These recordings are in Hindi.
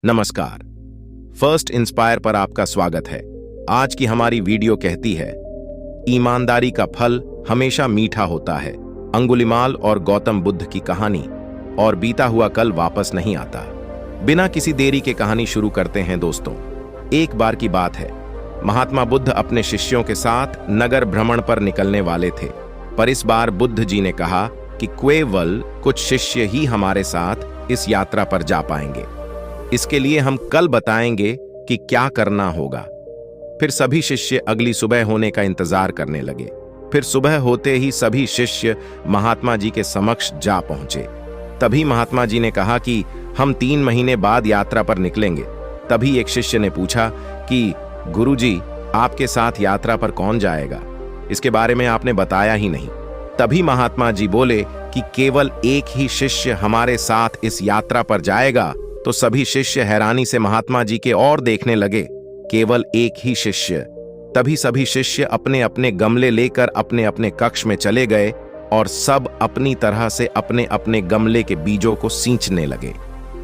नमस्कार। फर्स्ट इंस्पायर पर आपका स्वागत है। आज की हमारी वीडियो कहती है, ईमानदारी का फल हमेशा मीठा होता है। अंगुलिमाल और गौतम बुद्ध की कहानी। और बीता हुआ कल वापस नहीं आता। बिना किसी देरी के कहानी शुरू करते हैं दोस्तों। एक बार की बात है, महात्मा बुद्ध अपने शिष्यों के साथ नगर भ्रमण पर निकलने वाले थे। पर इस बार बुद्ध जी ने कहा कि केवल कुछ शिष्य ही हमारे साथ इस यात्रा पर जा पाएंगे। इसके लिए हम कल बताएंगे कि क्या करना होगा। फिर सभी शिष्य अगली सुबह होने का इंतजार करने लगे। फिर सुबह होते ही सभी शिष्य महात्मा जी के समक्ष जा पहुंचे। तभी महात्मा जी ने कहा कि हम 3 महीने बाद यात्रा पर निकलेंगे। तभी एक शिष्य ने पूछा कि गुरुजी, आपके साथ यात्रा पर कौन जाएगा? इसके बारे में आपने बताया ही नहीं। तभी महात्मा जी बोले कि केवल एक ही शिष्य हमारे साथ इस यात्रा पर जाएगा। तो सभी शिष्य हैरानी से महात्मा जी के ओर देखने लगे। केवल एक ही शिष्य। तभी सभी शिष्य अपने अपने गमले लेकर अपने अपने कक्ष में चले गए और सब अपनी तरह से अपने अपने गमले के बीजों को सींचने लगे।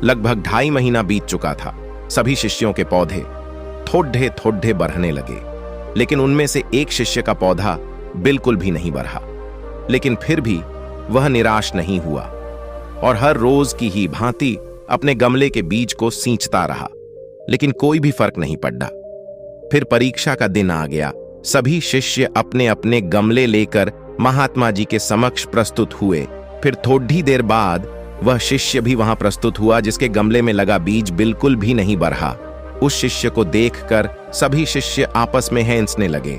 लगभग 2.5 महीना बीत चुका था। सभी शिष्यों के पौधे थोड़े थोड़े बढ़ने लगे, लेकिन उनमें से एक शिष्य का पौधा बिल्कुल भी नहीं बढ़ा। लेकिन फिर भी वह निराश नहीं हुआ और हर रोज की ही भांति अपने गमले के बीज को सींचता रहा, लेकिन कोई भी फर्क नहीं पड़ा। फिर परीक्षा का दिन आ गया। सभी शिष्य अपने अपने गमले लेकर महात्मा जी के समक्ष प्रस्तुत हुए। फिर थोड़ी देर बाद वह शिष्य भी वहां प्रस्तुत हुआ जिसके गमले में लगा बीज बिल्कुल भी नहीं बढ़ा। उस शिष्य को देखकर सभी शिष्य आपस में हंसने लगे।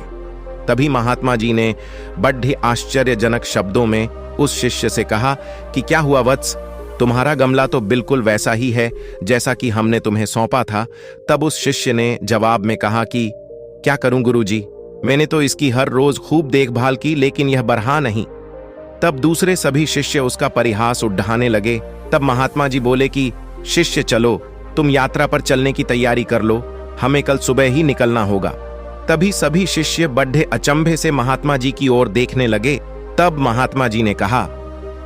तभी महात्मा जी ने बड़े आश्चर्यजनक शब्दों में उस शिष्य से कहा कि क्या हुआ वत्स, तुम्हारा गमला तो बिल्कुल वैसा ही है जैसा कि हमने तुम्हें सौंपा था। तब उस शिष्य ने जवाब में कहा कि क्या करूं गुरुजी, मैंने तो इसकी हर रोज खूब देखभाल की, लेकिन यह बढ़ा नहीं। तब दूसरे सभी शिष्य उसका परिहास उड़ाने लगे। तब महात्मा जी बोले कि शिष्य चलो, तुम यात्रा पर चलने की तैयारी कर लो, हमें कल सुबह ही निकलना होगा। तभी सभी शिष्य बड़े अचंभे से महात्मा जी की ओर देखने लगे। तब महात्मा जी ने कहा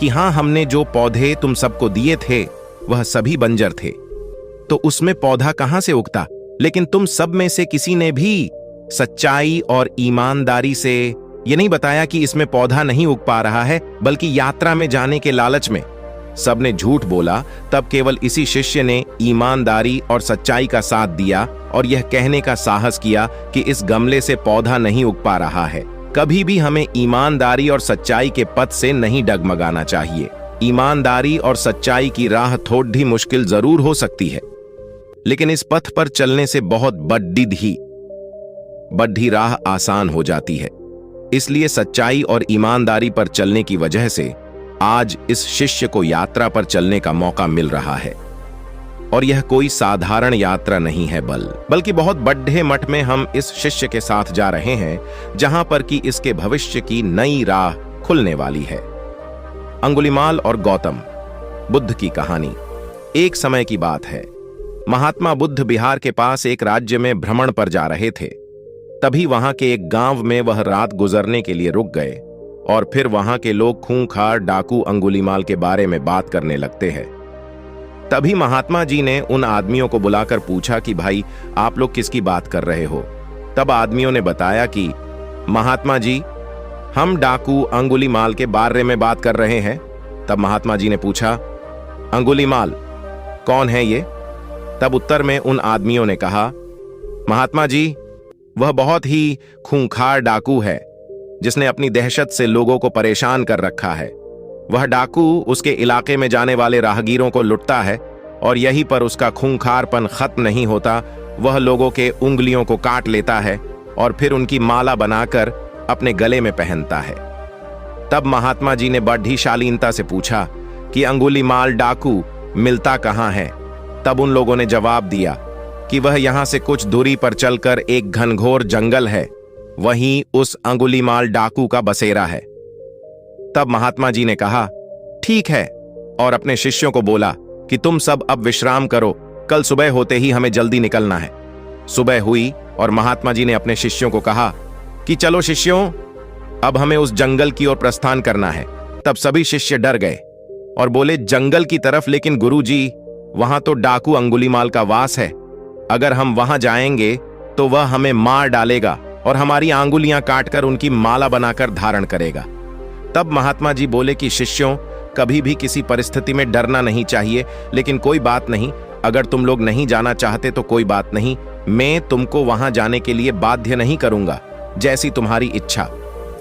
कि हाँ, हमने जो पौधे तुम सबको दिए थे वह सभी बंजर थे, तो उसमें पौधा कहां से उगता? लेकिन तुम सब में से किसी ने भी सच्चाई और ईमानदारी से ये नहीं बताया कि इसमें पौधा नहीं उग पा रहा है, बल्कि यात्रा में जाने के लालच में सबने झूठ बोला। तब केवल इसी शिष्य ने ईमानदारी और सच्चाई का साथ दिया और यह कहने का साहस किया कि इस गमले से पौधा नहीं उग पा रहा है। कभी भी हमें ईमानदारी और सच्चाई के पथ से नहीं डगमगाना चाहिए। ईमानदारी और सच्चाई की राह थोड़ी मुश्किल जरूर हो सकती है, लेकिन इस पथ पर चलने से बहुत बड़ी राह आसान हो जाती है। इसलिए सच्चाई और ईमानदारी पर चलने की वजह से आज इस शिष्य को यात्रा पर चलने का मौका मिल रहा है। और यह कोई साधारण यात्रा नहीं है, बल्कि बहुत बड़े मठ में हम इस शिष्य के साथ जा रहे हैं, जहां पर कि इसके भविष्य की नई राह खुलने वाली है। अंगुलिमाल और गौतम बुद्ध की कहानी। एक समय की बात है, महात्मा बुद्ध बिहार के पास एक राज्य में भ्रमण पर जा रहे थे। तभी वहां के एक गांव में वह रात गुजरने के लिए रुक गए और फिर वहां के लोग खूंखार डाकू अंगुलिमाल के बारे में बात करने लगते हैं। तभी महात्मा जी ने उन आदमियों को बुलाकर पूछा कि भाई, आप लोग किसकी बात कर रहे हो? तब आदमियों ने बताया कि महात्मा जी, हम डाकू अंगुलिमाल के बारे में बात कर रहे हैं। तब महात्मा जी ने पूछा, अंगुलिमाल कौन है ये? तब उत्तर में उन आदमियों ने कहा, महात्मा जी, वह बहुत ही खूंखार डाकू है जिसने अपनी दहशत से लोगों को परेशान कर रखा है। वह डाकू उसके इलाके में जाने वाले राहगीरों को लुटता है और यहीं पर उसका खूंखारपन खत्म नहीं होता। वह लोगों के उंगलियों को काट लेता है और फिर उनकी माला बनाकर अपने गले में पहनता है। तब महात्मा जी ने बड़ी शालीनता से पूछा कि अंगुलिमाल डाकू मिलता कहां है? तब उन लोगों ने जवाब दिया कि वह यहां से कुछ दूरी पर चलकर एक घनघोर जंगल है, वहीं उस अंगुलिमाल डाकू का बसेरा है। तब महात्मा जी ने कहा, ठीक है, और अपने शिष्यों को बोला कि तुम सब अब विश्राम करो, कल सुबह होते ही हमें जल्दी निकलना है। सुबह हुई और महात्मा जी ने अपने शिष्यों को कहा कि चलो शिष्यों, अब हमें उस जंगल की ओर प्रस्थान करना है। तब सभी शिष्य डर गए और बोले, जंगल की तरफ? लेकिन गुरुजी, वहां तो डाकू अंगुलीमाल का वास है। अगर हम वहां जाएंगे तो वह हमें मार डालेगा और हमारी आंगुलियां काटकर उनकी माला बनाकर धारण करेगा। तब महात्मा जी बोले कि शिष्यों, कभी भी किसी परिस्थिति में डरना नहीं चाहिए, लेकिन कोई बात नहीं, अगर तुम लोग नहीं जाना चाहते तो कोई बात नहीं, मैं तुमको वहां जाने के लिए बाध्य नहीं करूंगा, जैसी तुम्हारी इच्छा।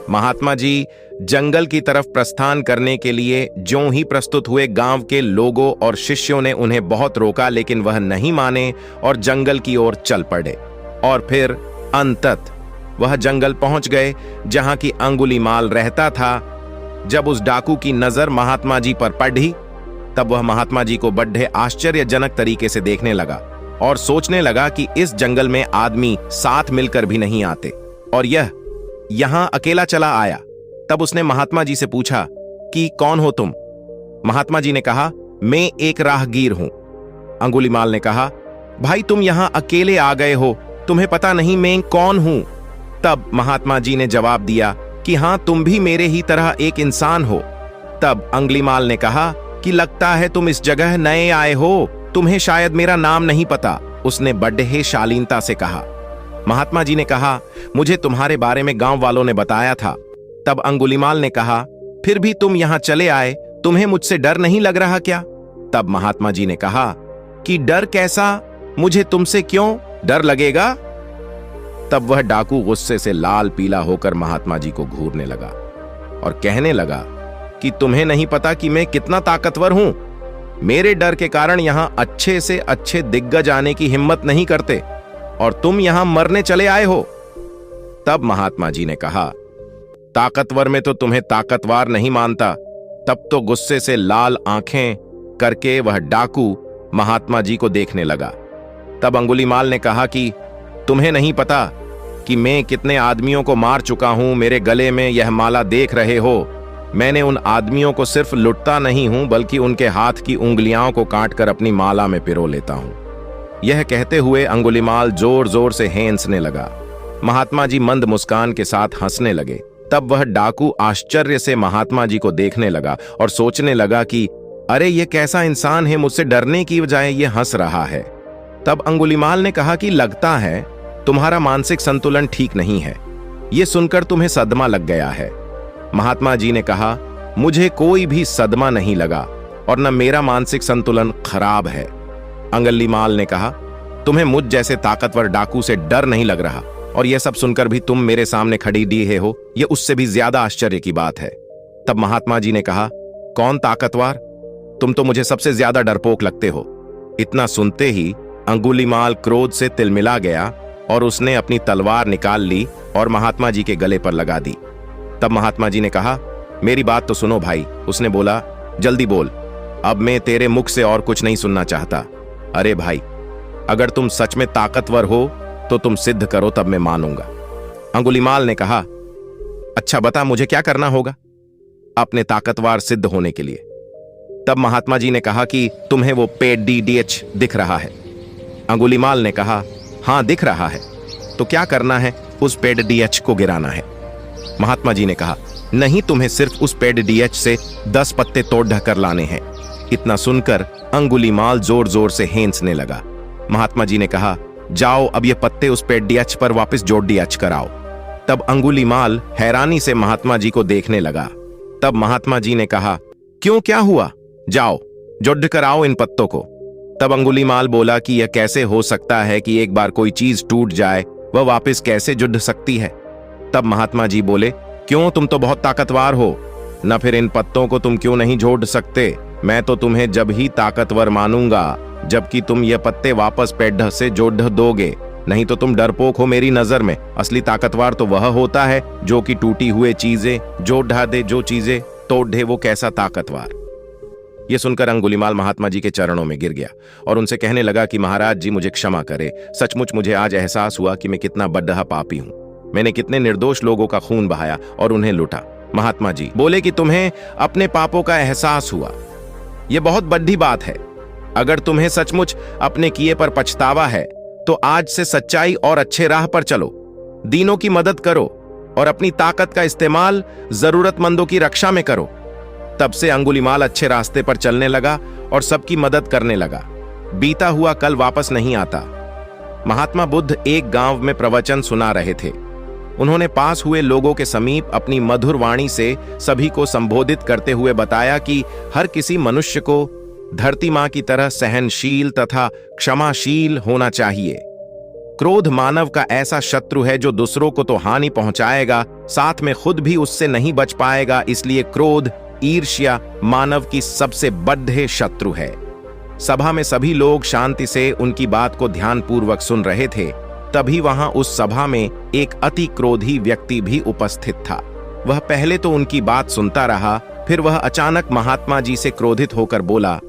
महात्मा जी जंगल की तरफ प्रस्थान करने के लिए ज्यों ही प्रस्तुत हुए, गांव के लोगों और शिष्यों ने उन्हें बहुत रोका, लेकिन वह नहीं माने और जंगल की ओर चल पड़े। और फिर अंततः वह जंगल पहुंच गए जहां की अंगुलीमाल रहता था। जब उस डाकू की नजर महात्मा जी पर पड़ी, तब वह महात्मा जी को बड़े आश्चर्यजनक तरीके से देखने लगा और सोचने लगा कि इस जंगल में आदमी साथ मिलकर भी नहीं आते और यह यहां अकेला चला आया। तब उसने महात्मा जी से पूछा कि कौन हो तुम? महात्मा जी ने कहा, मैं एक राहगीर हूं। अंगुलीमाल ने कहा, भाई तुम यहां अकेले आ गए हो, तुम्हें पता नहीं मैं कौन हूं? तब महात्मा जी ने जवाब दिया कि हां, तुम भी मेरे ही तरह एक इंसान हो। तब अंगुलीमाल ने कहा कि लगता है तुम इस जगह नए आए हो, तुम्हें शायद मेरा नाम नहीं पता। उसने बड़े शालीनता से कहा। महात्मा जी ने कहा, मुझे तुम्हारे बारे में गांव वालों ने बताया था। तब अंगुलीमाल ने कहा, फिर भी तुम यहां चले आए, तुम्हें मुझसे डर नहीं लग रहा क्या? तब महात्मा जी ने कहा कि डर कैसा, मुझे तुमसे क्यों डर लगेगा? तब वह डाकू गुस्से से लाल पीला होकर महात्मा जी को घूरने लगा और कहने लगा कि तुम्हें नहीं पता कि मैं कितना ताकतवर हूं। मेरे डर के कारण यहां अच्छे से अच्छे दिग्गज आने की हिम्मत नहीं करते और तुम यहां मरने चले आए हो। तब महात्मा जी ने कहा, ताकतवर में तो तुम्हें ताकतवर नहीं मानता। तब तो गुस्से से लाल आंखें करके वह डाकू महात्मा जी को देखने लगा। तब अंगुलीमाल ने कहा कि तुम्हें नहीं पता कि मैं कितने आदमियों को मार चुका हूं। मेरे गले में यह माला देख रहे हो, मैंने उन आदमियों को सिर्फ लुटता नहीं हूं, बल्कि उनके हाथ की उंगलियों को काटकर अपनी माला में पिरो लेता हूं। यह कहते हुए अंगुलीमाल जोर जोर से हंसने लगा। महात्मा जी मंद मुस्कान के साथ हंसने लगे। तब वह डाकू आश्चर्य से महात्मा जी को देखने लगा और सोचने लगा कि अरे ये कैसा इंसान है, मुझसे डरने की बजाय ये हंस रहा है। तब अंगुलीमाल ने कहा कि लगता है तुम्हारा मानसिक संतुलन ठीक नहीं है, यह सुनकर तुम्हें सदमा लग गया है। महात्मा जी ने कहा, मुझे कोई भी सदमा नहीं लगा और न मेरा मानसिक संतुलन खराब है। अंगुलीमाल ने कहा, तुम्हें मुझ जैसे ताकतवर डाकू से डर नहीं लग रहा और यह सब सुनकर भी तुम मेरे सामने खड़ी दिए हो, यह उससे भी ज्यादा आश्चर्य की बात है। तब महात्मा जी ने कहा, कौन ताकतवर? तुम तो मुझे सबसे ज्यादा डरपोक लगते हो। इतना सुनते ही अंगुलीमाल क्रोध से तिलमिला गया और उसने अपनी तलवार निकाल ली और महात्मा जी के गले पर लगा दी। तब महात्मा जी ने कहा, मेरी बात तो सुनो भाई। उसने बोला, जल्दी बोल, अब मैं तेरे मुख से और कुछ नहीं सुनना चाहता। अरे भाई, अगर तुम सच में ताकतवर हो तो तुम सिद्ध करो, तब मैं मानूंगा। अंगुलीमाल ने कहा, अच्छा बता मुझे क्या करना होगा अपने ताकतवर सिद्ध होने के लिए? तब महात्मा जी ने कहा कि तुम्हें वो पेड DDH दिख रहा है। अंगुलीमाल ने कहा, हां दिख रहा है। तो क्या करना है? उस पेड DH को गिराना है। महात्मा जी ने कहा, नहीं, तुम्हें सिर्फ उस पेड DH से 10 पत्ते तोड़ ढकर लाने हैं। इतना सुनकर अंगुलीमाल जोर जोर से हंसने लगा। महात्मा जी ने कहा, जाओ अब ये पत्ते उस पेड DH पर वापस जोड़ DH कराओ। तब अंगुलीमाल हैरानी से महात्मा जी को देखने लगा। तब महात्मा जी ने कहा, क्यों, क्या हुआ? जाओ जोड़ कराओ इन पत्तों को। तब अंगुलीमाल बोला कि यह कैसे हो सकता है कि एक बार कोई चीज टूट जाए वह वापस कैसे जुड़ सकती है? तब महात्मा जी बोले, क्यों, तुम तो बहुत ताकतवर हो न, फिर इन पत्तों को तुम क्यों नहीं जोड़ सकते? मैं तो तुम्हें जब ही ताकतवर मानूंगा जबकि तुम ये पत्ते वापस पेड़ से जोड़ दोगे, नहीं तो तुम डरपोक हो मेरी नजर में। असली ताकतवर तो वह होता है जो कि टूटी हुए चीजें जोड़ दे, जो चीजें तोड़ दे वो कैसा ताकतवर। यह सुनकर अंगुलीमाल महात्मा जी के चरणों में गिर गया और उनसे कहने लगा कि महाराज जी मुझे क्षमा करे, सचमुच मुझे आज एहसास हुआ कि मैं कितना बड़ा पापी हूं। मैंने कितने निर्दोष लोगों का खून बहाया और उन्हें लूटा। महात्मा जी बोले कि तुम्हें अपने पापों का एहसास हुआ, यह बहुत बड़ी बात है। अगर तुम्हें सचमुच अपने किए पर पछतावा है तो आज से सच्चाई और अच्छे राह पर चलो, दीनों की मदद करो और अपनी ताकत का इस्तेमाल जरूरतमंदों की रक्षा में करो। तब से अंगुलीमाल अच्छे रास्ते पर चलने लगा और सबकी मदद करने लगा। बीता हुआ कल वापस नहीं आता। महात्मा बुद्ध एक गांव में प्रवचन सुना रहे थे। उन्होंने पास हुए लोगों के समीप अपनी मधुर वाणी से सभी को संबोधित करते हुए बताया कि हर किसी मनुष्य को धरती मां की तरह सहनशील तथा क्षमाशील होना चाहिए। क्रोध मानव का ऐसा शत्रु है जो दूसरों को तो हानि पहुंचाएगा, साथ में खुद भी उससे नहीं बच पाएगा। इसलिए क्रोध, ईर्ष्या मानव की सबसे बड़े शत्रु है। सभा में सभी लोग शांति से उनकी बात को ध्यानपूर्वक सुन रहे थे। तभी वहां उस सभा में एक अति क्रोधी व्यक्ति भी उपस्थित था। वह पहले तो उनकी बात सुनता रहा, फिर वह अचानक महात्मा जी से क्रोधित होकर बोला।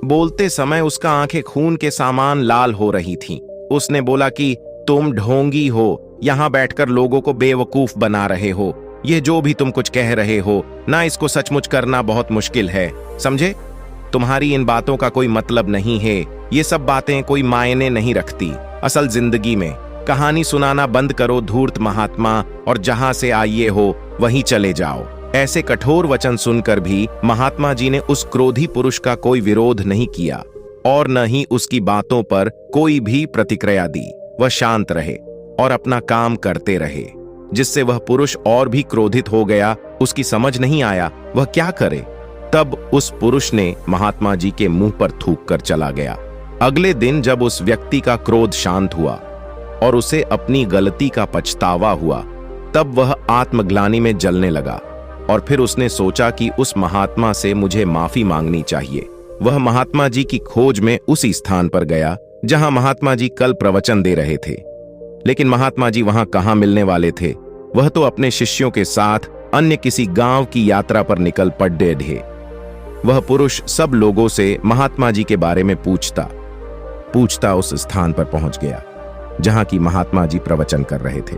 बोलते समय उसका आंखें खून के समान लाल हो रही थीं। उसने बोला कि तुम ढोंगी हो, यहां बैठकर लोगों को बेवकूफ बना रहे हो। यह जो भी तुम कुछ कह रहे हो ना, इसको सचमुच करना बहुत मुश्किल है, समझे? तुम्हारी इन बातों का कोई मतलब नहीं है। ये सब बातें कोई मायने नहीं रखती असल जिंदगी में। कहानी सुनाना बंद करो धूर्त महात्मा, और जहां से आइए हो वहीं चले जाओ। ऐसे कठोर वचन सुनकर भी महात्मा जी ने उस क्रोधी पुरुष का कोई विरोध नहीं किया और न ही उसकी बातों पर कोई भी प्रतिक्रिया दी। वह शांत रहे और अपना काम करते रहे, जिससे वह पुरुष और भी क्रोधित हो गया। उसकी समझ नहीं आया वह क्या करे। तब उस पुरुष ने महात्मा जी के मुंह पर थूक कर चला गया। अगले दिन जब उस व्यक्ति का क्रोध शांत हुआ और उसे अपनी गलती का पछतावा हुआ, तब वह आत्मग्लानि में जलने लगा और फिर उसने सोचा कि उस महात्मा से मुझे माफी मांगनी चाहिए। वह महात्मा जी की खोज में उसी स्थान पर गया जहां महात्मा जी कल प्रवचन दे रहे थे। लेकिन महात्मा जी वहां कहां मिलने वाले थे? वह तो अपने शिष्यों के साथ अन्य किसी गांव की यात्रा पर निकल पड़े थे। वह पुरुष सब लोगों से महात्मा जी के बारे में पूछता उस स्थान पर पहुंच गया जहां की महात्मा जी प्रवचन कर रहे थे।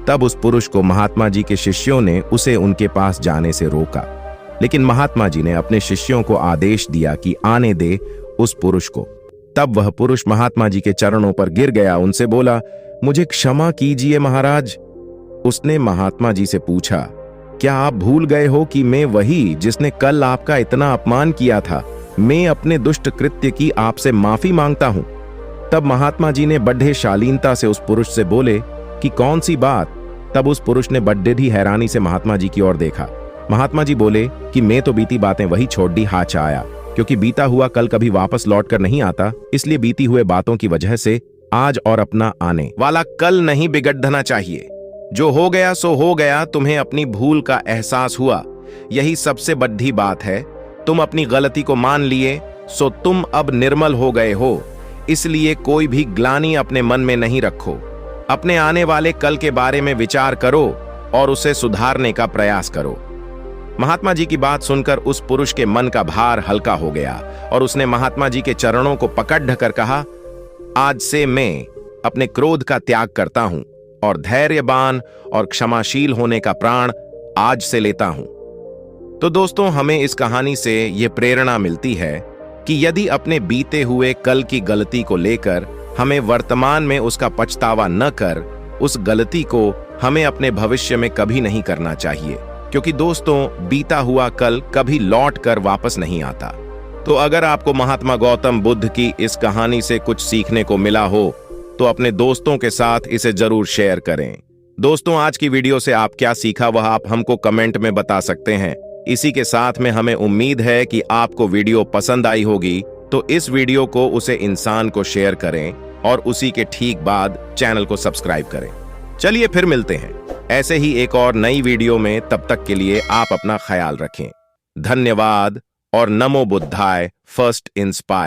तब उस पुरुष को महात्मा जी के शिष्यों ने उसे उनके पास जाने से रोका, लेकिन महात्मा जी ने अपने शिष्यों को आदेश दिया कि आने दे उस पुरुष को। तब वह पुरुष महात्मा जी के चरणों पर गिर गया, उनसे बोला, मुझे क्षमा कीजिए महाराज। उसने महात्मा जी से पूछा, क्या आप भूल गए हो कि मैं वही जिसने कल आपका इतना अपमान किया था? मैं अपने दुष्ट कृत्य की आपसे माफी मांगता हूं। तब महात्मा जी ने बड़े शालीनता से उस पुरुष से बोले कि कौन सी बात? तब उस पुरुष ने बड़े ही हैरानी से महात्मा जी की ओर देखा। महात्मा जी बोले कि मैं तो बीती बातें वही छोड़ दी हाथ आया, क्योंकि बीता हुआ कल कभी वापस लौट कर नहीं आता। इसलिए बीती हुए बातों की वजह से आज और अपना आने वाला कल नहीं बिगड़ना चाहिए। जो हो गया सो हो गया। तुम्हें अपनी भूल का एहसास हुआ, यही सबसे बड़ी बात है। तुम अपनी गलती को मान लिए, सो तुम अब निर्मल हो गए हो। इसलिए कोई भी ग्लानि अपने मन में नहीं रखो। अपने आने वाले कल के बारे में विचार करो और उसे सुधारने का प्रयास करो। महात्मा जी की बात सुनकर उस पुरुष के मन का भार हल्का हो गया और उसने महात्मा जी के चरणों को पकड़ ढकर कहा, आज से मैं अपने क्रोध का त्याग करता हूं और धैर्यवान और क्षमाशील होने का प्राण आज से लेता हूं। तो दोस्तों, हमें इस कहानी से यह प्रेरणा मिलती है कि यदि अपने बीते हुए कल की गलती को लेकर हमें वर्तमान में उसका पछतावा न कर, उस गलती को हमें अपने भविष्य में कभी नहीं करना चाहिए, क्योंकि दोस्तों बीता हुआ कल कभी लौट कर वापस नहीं आता। तो अगर आपको महात्मा गौतम बुद्ध की इस कहानी से कुछ सीखने को मिला हो तो अपने दोस्तों के साथ इसे जरूर शेयर करें। दोस्तों, आज की वीडियो से आप क्या सीखा वह आप हमको कमेंट में बता सकते हैं। इसी के साथ में हमें उम्मीद है कि आपको वीडियो पसंद आई होगी, तो इस वीडियो को उसे इंसान को शेयर करें और उसी के ठीक बाद चैनल को सब्सक्राइब करें। चलिए फिर मिलते हैं ऐसे ही एक और नई वीडियो में। तब तक के लिए आप अपना ख्याल रखें। धन्यवाद और नमो बुद्धाय। First inspire.